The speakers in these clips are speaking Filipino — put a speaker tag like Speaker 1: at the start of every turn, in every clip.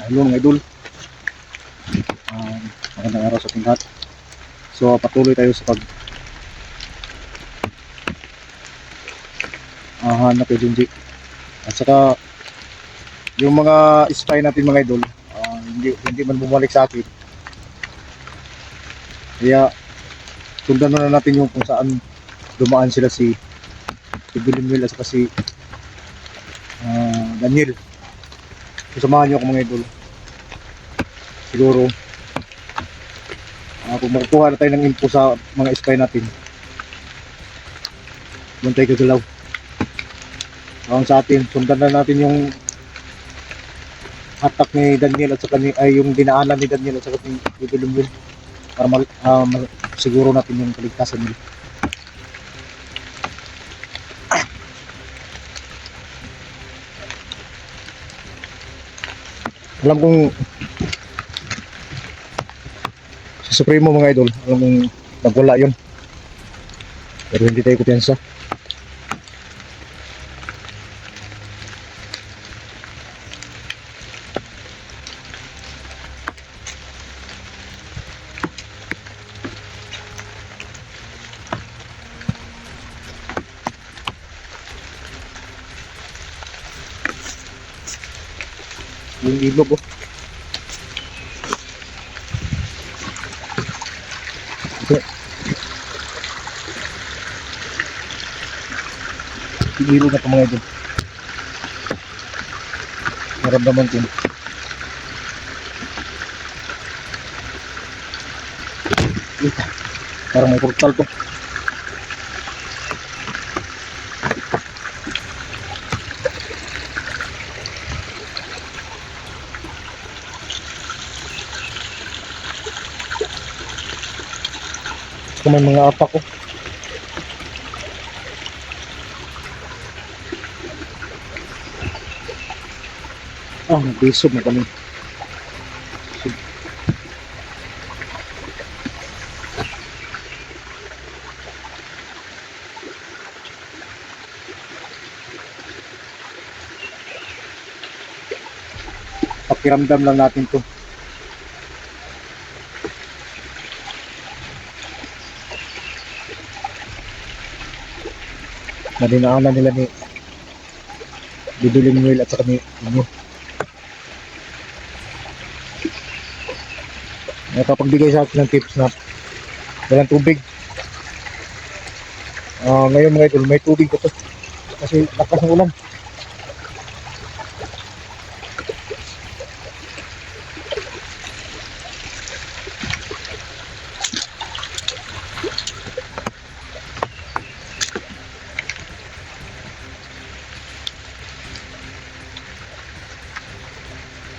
Speaker 1: Hello mga idol, magandang araw sa ating lahat. So patuloy tayo sa pag hanap kay Junji. At saka yung mga spy natin mga idol, hindi man bumalik sa akin. Kaya sundan na natin yung kung saan dumaan sila si Bilimil at saka si Daniel. So samahan nyo ako mga idol. Siguro kung makukuha na tayo ng info sa mga spy natin, bantay kagalaw. Ang sa atin, sundan na natin yung attack ni Daniel at saka yung dinaanan ni Daniel at saka ni Bilimil para siguro natin yung kaligtasan nila. Alam kong sa Supremo mga idol, alam kong nagwala yun, pero hindi tayo kumpiyansa. Yung ilog oh. Okay. Yung ilog na ito mga idol. Maramdaman ko. Parang may portal to. May mga apak ko. Nag-isog na kami. Pakiramdam lang natin to. Nadinaanan nila ni Bilimil at saka ni inyo. Nakapagbigay sa akin ng tips na walang tubig. Ngayon mga idol, may tubig ko to kasi lakas ng ulan.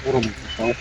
Speaker 1: Puro magsasaw.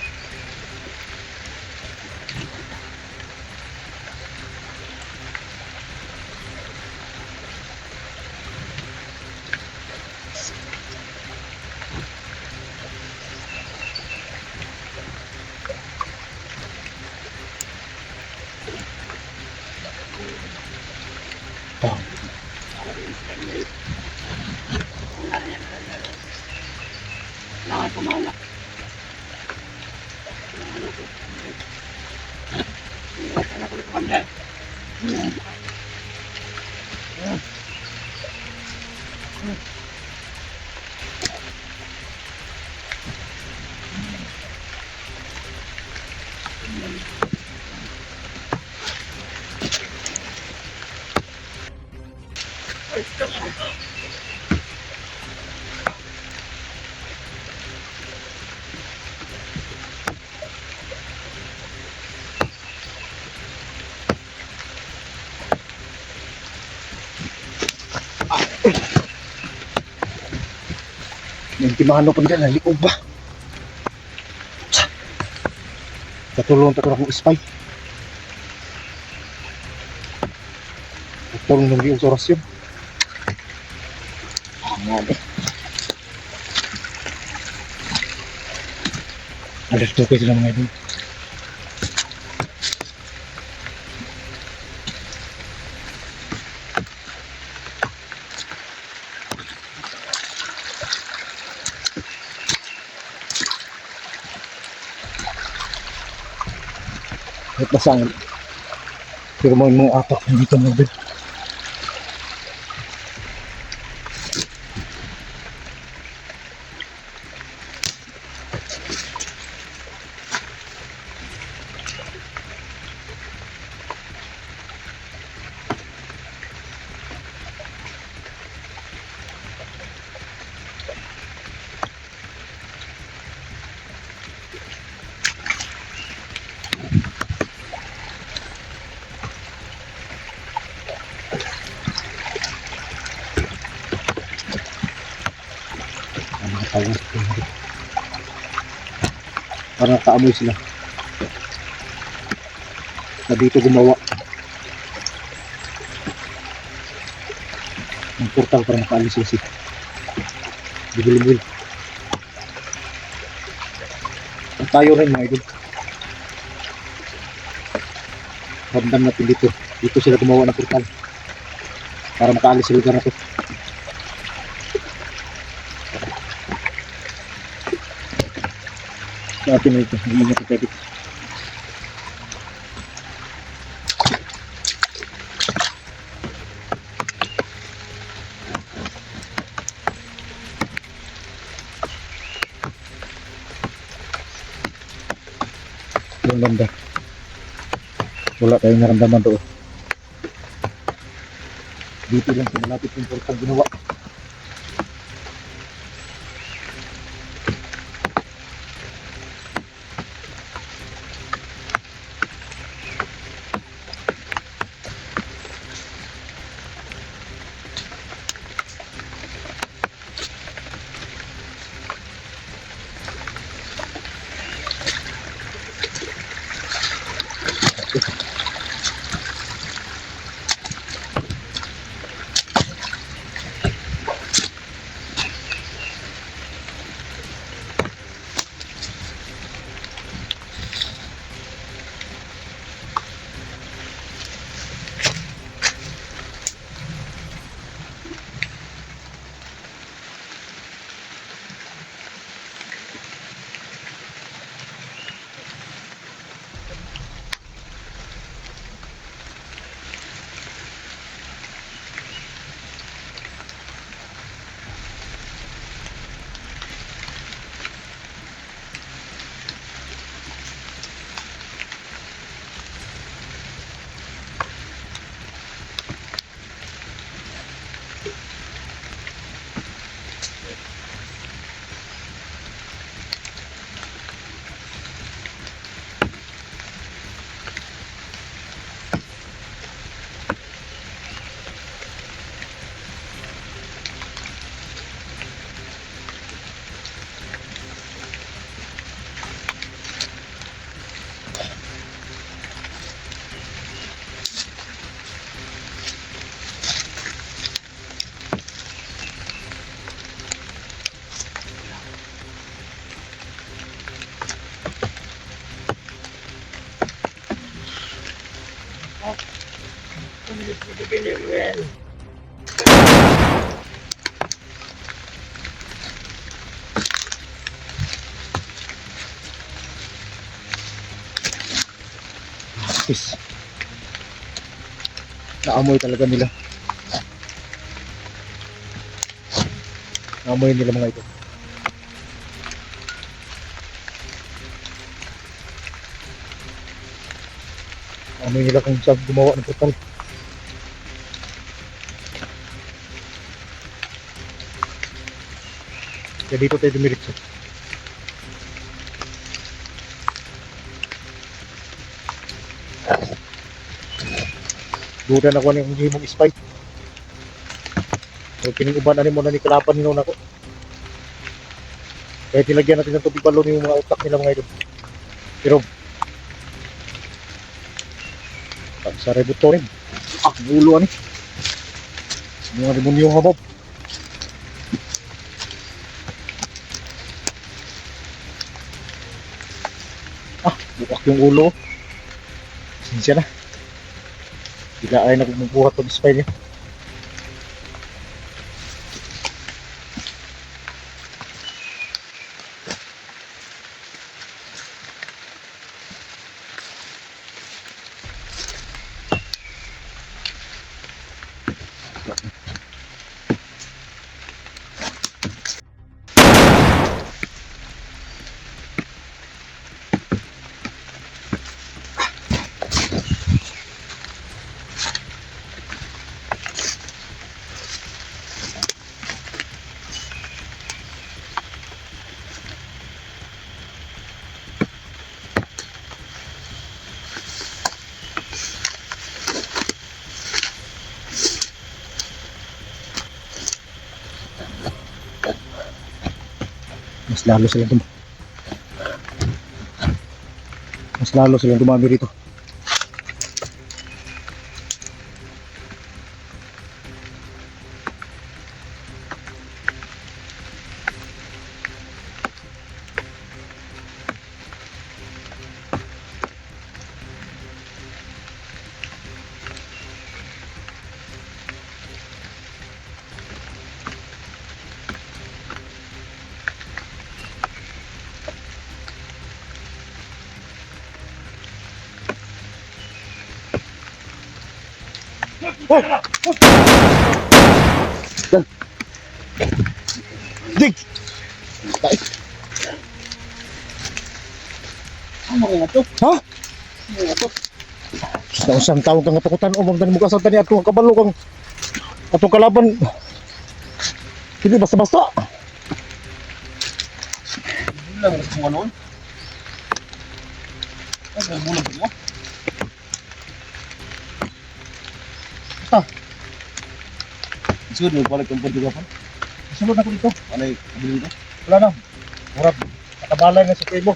Speaker 1: Yung timano pa dyan, nalikog ba? Katulong akong spy. Katulong ng yung oras yun. Alas 2 sila mga idol. At basang. Pero mga apak dito mga idol. Parang nakaamoy sila na dito gumawa ng portal para makaalis sila si Bibilbil. At tayo rin mga idol, ramdam natin dito sila gumawa ng portal para makaalis sa lugar na to. Natin na ito, hindi na ito pwede. Yung banda, wala tayong naramdaman doon. Dito lang sa malapit yung portal ginawa. Is naamoy talaga nila. Naamoy nila mga ito. Naamoy nila kung saan gumawa ng portal. Kaya dito tayo dumiritso. Buta na ko ng himong spike. So kinuuban ani mo na ni kalapan nino nako. Kaya tilagyan natin ng tubig balon yung mga utak nila mga idol. Pero pag sa rebuto rin. Gulo ani. Mga demonyo habab. Bukas yung ulo. Sinsya na. Bila ay nagbubuhat pag spine niya. Mas lalo silang dumami rito. Dan. Dig. Tay.
Speaker 2: Ano nga to?
Speaker 1: Ha?
Speaker 2: Ano nga to?
Speaker 1: Sa usang taon kang katakutan o magdan mo kasal tani atong kabalo kang atong kalaban. Hindi basta-basta.
Speaker 2: Bulang kung ano. Ay, bulang mo. Sunod mo balik ang Portugal pa.
Speaker 1: Sunod ako dito.
Speaker 2: Ano yung kabilin ko?
Speaker 1: Wala na. Murag nakabalay na sa kebo.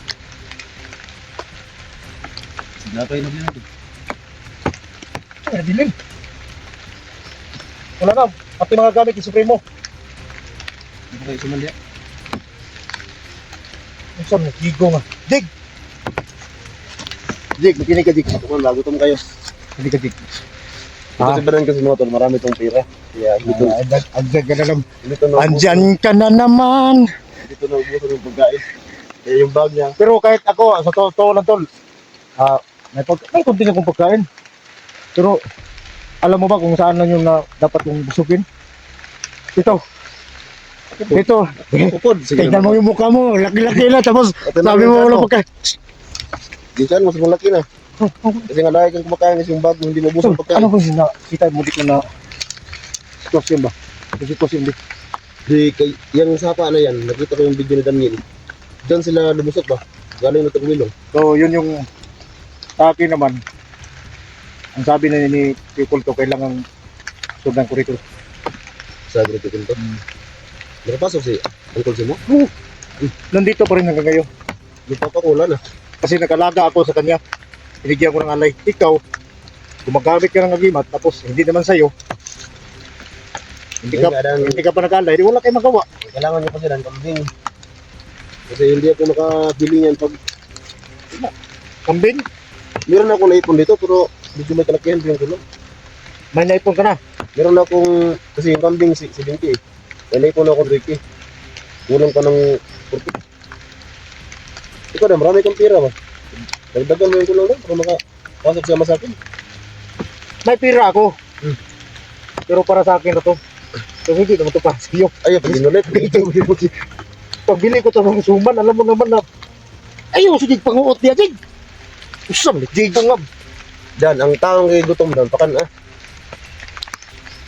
Speaker 2: Wala kayo nabilin natin.
Speaker 1: Ay, dilim. Wala na. Pati mga gamit ni Supremo.
Speaker 2: Hindi ko kayo sumali.
Speaker 1: Ang saan, nakigo nga. Dig!
Speaker 2: Jig, makinig ka Jig. Kung lago tong kayo.
Speaker 1: Hindi ka dig.
Speaker 2: Kasi ba rin kasi mga tol, marami tong pira. Kaya dito,
Speaker 1: Andyan ka na naman.
Speaker 2: dito na
Speaker 1: Andyan ka na naman.
Speaker 2: dito na ubusan ng pagkain. Kaya yung bag niya,
Speaker 1: Pero kahit ako, sa totoo lang tol, may kunti na kong pagkain. Pero, alam mo ba kung saan na yung na dapat kong busugin? Ito. Ito.
Speaker 2: kupod. Sige
Speaker 1: Tignan mo yung mukha mo, laki-laki na. Tapos, sabi mo wala pagkain.
Speaker 2: Ginsan, mas malaki na. Kasi nga dahil kang kumakain kasi yung bag mo, hindi maubos ang pagkain.
Speaker 1: Ano ba yung nakita mo dito na sitwasyon ba? Yung sitwasyon di.
Speaker 2: Di, kay, yung sapa na yan, nakita ko yung video ni Daniel. Diyan sila lumusot ba? Galing na tagwilong.
Speaker 1: So, yun yung sa akin naman. Ang sabi na ni People to, kailangan sundan ko rito.
Speaker 2: Sa grito ko. Nakapasok si Uncle Simo?
Speaker 1: Nandito pa rin hanggang ngayon.
Speaker 2: Nagpapakula na.
Speaker 1: Kasi nagalaga ako sa kanya. Binigyan ko ng alay. Ikaw, gumagamit ka ng agimat, tapos hindi naman sa'yo. Hindi ka pa nag-alay, di wala kayo magawa.
Speaker 2: Kailangan niyo kasi ng kambing. Kasi hindi ako makabili niyan pag...
Speaker 1: Kambing,
Speaker 2: Meron ako naipon dito pero medyo may kalakihan yung kulo.
Speaker 1: may naipon ka na.
Speaker 2: Meron akong... Kasi yung kambing si Binti eh. May naipon ako 3K. Kulang pa ng 40. Ikaw na, marami kang pira ba? Dagdagan mo yung kulang doon para makapasok siya sa akin.
Speaker 1: May pira ako.
Speaker 2: Hmm.
Speaker 1: Pero para sa akin na to. So hindi naman to para sa iyo.
Speaker 2: Ayaw, pag inulit.
Speaker 1: Pagbili ko to ng suman, alam mo naman na ayaw, sige panguot niya, Jig. Usam, Jig nga.
Speaker 2: Dan, ang taong kay gutom dan, pakan ah.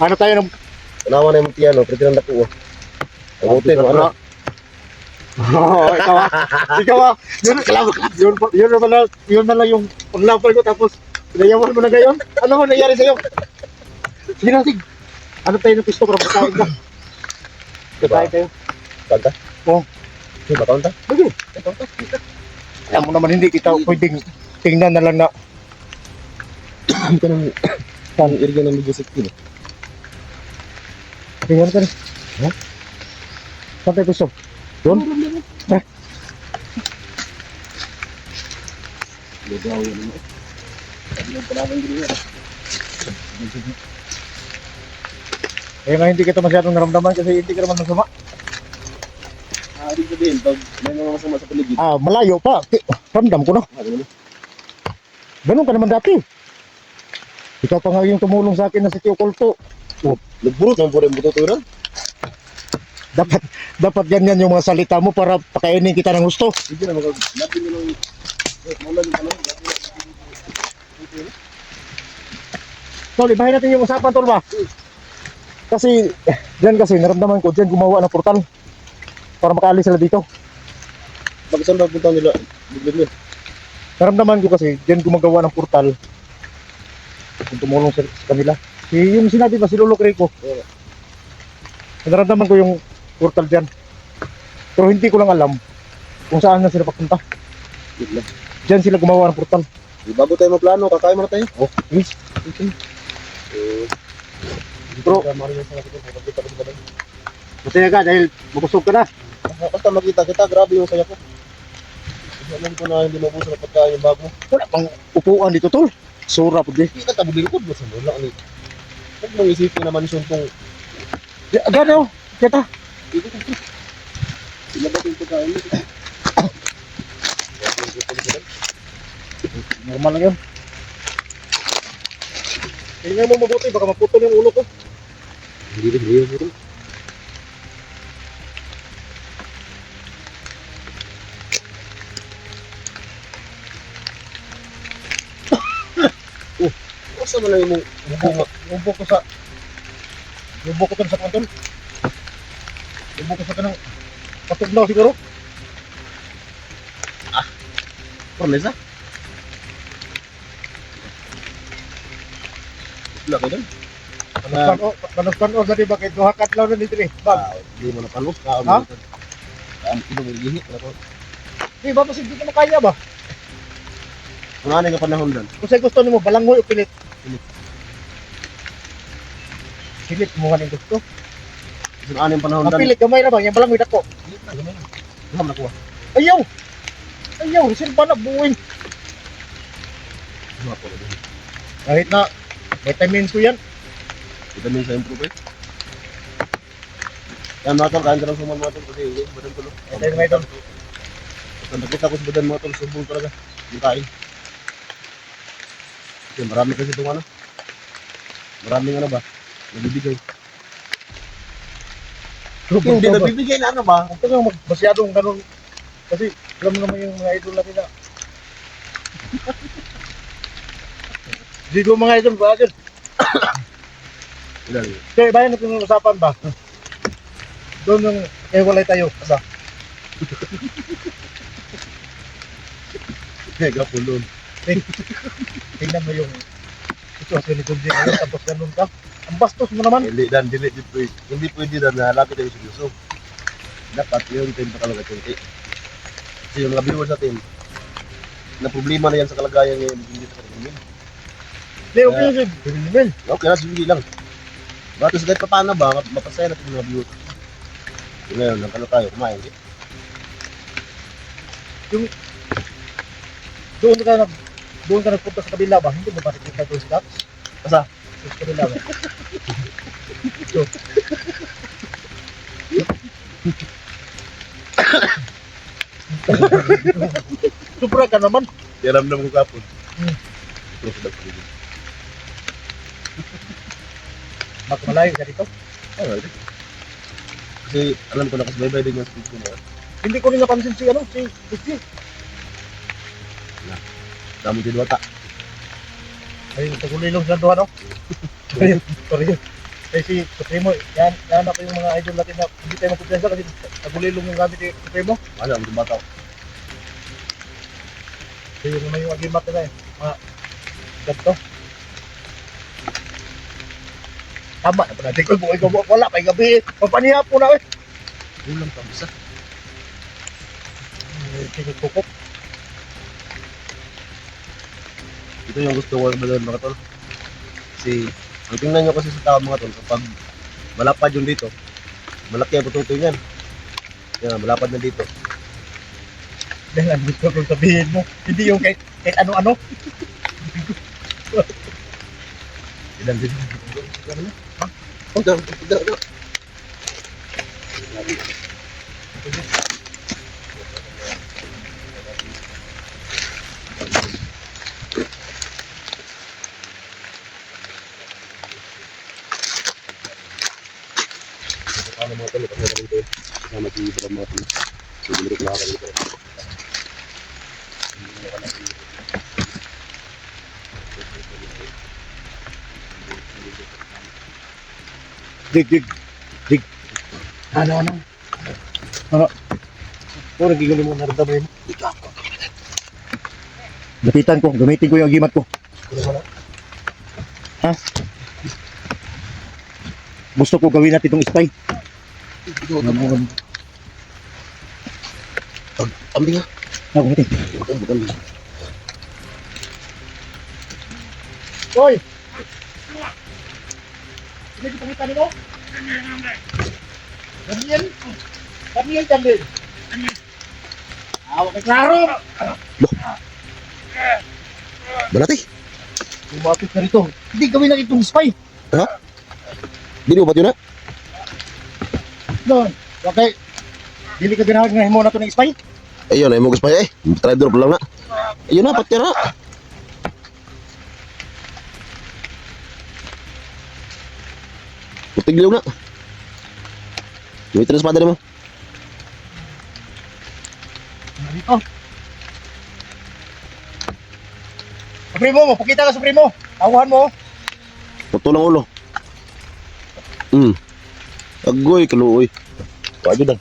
Speaker 1: Ano tayo ng...
Speaker 2: Tanawa na yung tiyano, pwede nang nakuha. Abutin mo, ano?
Speaker 1: Oh, ikaw ah. Ikaw ah. Yun na lang yung paglapal ko, tapos pinayawan mo na gayon. Ano mo nangyari sa'yo? Sige na, Sig. Ano tayo ng pisto para pagkain ka? Pagkain tayo.
Speaker 2: Kanta?
Speaker 1: Oo.
Speaker 2: Diba kanta?
Speaker 1: Sige. Alam mo naman hindi kita pwedeng tingnan na lang na
Speaker 2: Hindi ka nang... Ang area ng medyo sikti.
Speaker 1: tingnan ka rin. Ha? Saan tayo pisto? Doon? Ha?
Speaker 2: Ligaw yun mo. Yung palabang gano'n.
Speaker 1: Eh nga hindi kita masyadong naramdaman kasi hindi ka naman masama.
Speaker 2: Ibig sabihin, pag may mga masama sa paligid.
Speaker 1: Malayo pa. Ramdam ko na.
Speaker 2: Ano?
Speaker 1: Ganun ka naman dati. Ikaw pa nga yung tumulong sa akin na si Tio Kulto.
Speaker 2: Nagburot ang puro yung bututuran.
Speaker 1: Dapat ganyan yung mga salita mo para pakainin kita ng gusto.
Speaker 2: Sige na, natin nyo lang. Maulan yung panahon.
Speaker 1: Tol, ibahin natin yung usapan, Tol ba? Kasi, dyan kasi, naramdaman ko, dyan gumawa ng portal para makaalis sila dito.
Speaker 2: Pag saan ba punta nila? Bigla
Speaker 1: Naramdaman ko kasi, dyan gumagawa ng portal kung tumulong sa kanila. Yung sinabi ba, si Lolo Crico. Naramdaman ko yung portal dyan. Pero hindi ko lang alam kung saan na sila papunta.
Speaker 2: Wait lang.
Speaker 1: Diyan sila gumawa ng portal.
Speaker 2: Bago tayo magplano, kakain muna tayo.
Speaker 1: Oh, yes. Okay. Bro. Masaya ka dahil mabusog ka na.
Speaker 2: Basta makita kita, grabe yung saya ko. Kasi alam ko na hindi mabuso na pagkain yung bago.
Speaker 1: Wala pang upuan dito, tol. Sura po di.
Speaker 2: Hindi ka tabulin ko, basta mo lang. Huwag mong isipin naman yung tong
Speaker 1: Gano, kita.
Speaker 2: sila ba yung pagkain mo?
Speaker 1: Normal lang yun. Tingnan mo mabuti, baka maputol yung ulo ko.
Speaker 2: Hindi rin. Basta mo lang yung bunga.
Speaker 1: Lubok ko sa... Lubok ko to sa kanton. Lubok ko sa kanang... Patugnaw siguro.
Speaker 2: Promesa? Wala ka doon?
Speaker 1: Panos-panos na di ba? Kahit duhakat lang na dito eh. Bag.
Speaker 2: Hindi mo na palos.
Speaker 1: Ha?
Speaker 2: Ino mo gihit.
Speaker 1: Di ba? Kasi hindi ka makaya ba?
Speaker 2: Ang anay nga panahon doon.
Speaker 1: Kung sa'yo gusto mo, balangoy o pilit.
Speaker 2: Pilit.
Speaker 1: Pilit mo nga ng gusto.
Speaker 2: Ang anay nga panahon
Speaker 1: Ang
Speaker 2: doon.
Speaker 1: pilit, gamay na ba? Yung balangoy dako.
Speaker 2: Gam na kuha.
Speaker 1: Ayaw! Ayaw! Silba na buwing.
Speaker 2: Gam ako na doon.
Speaker 1: Kahit na vitamins ko yan.
Speaker 2: Vitamin sa improve eh. Yan mga tol, kain ka ng suman mga tol kasi hindi, badan tol.
Speaker 1: Ito yung mga idol.
Speaker 2: Basta nakita ko sa badan mga tol, subong talaga. Yung kain. Kasi marami kasi itong ano. Maraming ano ba? Nabibigay. Hindi nabibigay na ano ba?
Speaker 1: Ito nga masyadong ganun. Kasi alam mo naman yung mga idol natin na. Hindi ko mga idol ba agad.
Speaker 2: Ilan?
Speaker 1: Kaya bayan natin yung usapan ba? Doon yung walay tayo. Asa?
Speaker 2: Mega pulon.
Speaker 1: Tingnan mo yung sitwasyon ni Kunji ngayon tapos ganun ka. Ang bastos mo naman.
Speaker 2: Hindi dan, hindi pwede dan na lapit tayo seryoso. Dapat yung tempo talaga kunti. Kasi yung mga viewers natin, na problema na yan sa kalagayan ngayon, hindi sa kanimin.
Speaker 1: Hindi, okay yun. Bilbil.
Speaker 2: Okay na, sige lang. Bakit sa kahit pa paano ba, mapasaya natin yung mga viewers. So, ngayon, nagkano tayo, kumain.
Speaker 1: Doon ka nagpunta sa kabila ba? Hindi mo ba nakikita doon sa Dax?
Speaker 2: Asa?
Speaker 1: Sa kabila ba? So. Sobra ka naman.
Speaker 2: Yaramdam ko kapon. Terus dapat dito.
Speaker 1: Bakit malayo ka dito?
Speaker 2: Alright. Kasi alam ko na kasi bye-bye din yung speed ko na.
Speaker 1: Hindi ko rin napansin si Gusti.
Speaker 2: Dami din wata.
Speaker 1: Ay, tagulilong sa duha, no? Sorry. Eh si Supremo, yan ako yung mga idol natin na hindi tayo magkumpiyansa kasi tagulilong yung gamit ni Supremo.
Speaker 2: Wala, ang bata.
Speaker 1: So yung naman yung agimat nila eh. Mga ganito. Tama na pa natin ko. Wala pa yung gabi eh. Papaniha po na eh.
Speaker 2: Ulam pa bisa.
Speaker 1: Tinipukok.
Speaker 2: Ito yung gusto ko mga tol. Kasi, ang tingnan nyo kasi sa tao mga tol, kapag malapad yung dito, malaki ang pututoy niyan. Yan, malapad na dito.
Speaker 1: Dahil ang gusto kong sabihin mo, hindi yung kahit ano-ano.
Speaker 2: Ilan din. Oh, daw. Ano mga tol, kasi dito kasama si Bram mga tol. So, bumalik na ako dito.
Speaker 1: Dig. Ano? Oh, nagiging mo na rin yun. Lapitan ko, gamitin ko yung agimat ko. Ha? Gusto ko gawin natin itong spy.
Speaker 2: Ambing nga.
Speaker 1: Nagumitin.
Speaker 2: Bukan.
Speaker 1: Hoy! Hindi ko pangita nimo? Daniel? Daniel, Daniel. Awak kay klaro!
Speaker 2: Balati.
Speaker 1: Lumapit ka rito. Hindi gawin na itong spy.
Speaker 2: Ha? Dili mo ba yun na?
Speaker 1: Doon. Okay. Dili ka ganahan nga himo na ito ng spy?
Speaker 2: Ayun, ay mo gusto pa eh. Try drop lang na. Ayun na, pati na. Putiglaw na. Gamitin na espada mo.
Speaker 1: Dito. Supremo mo, pakita ka Supremo. Tawahan mo.
Speaker 2: Puto ng ulo. Agoy, kaluoy. Wajud lang.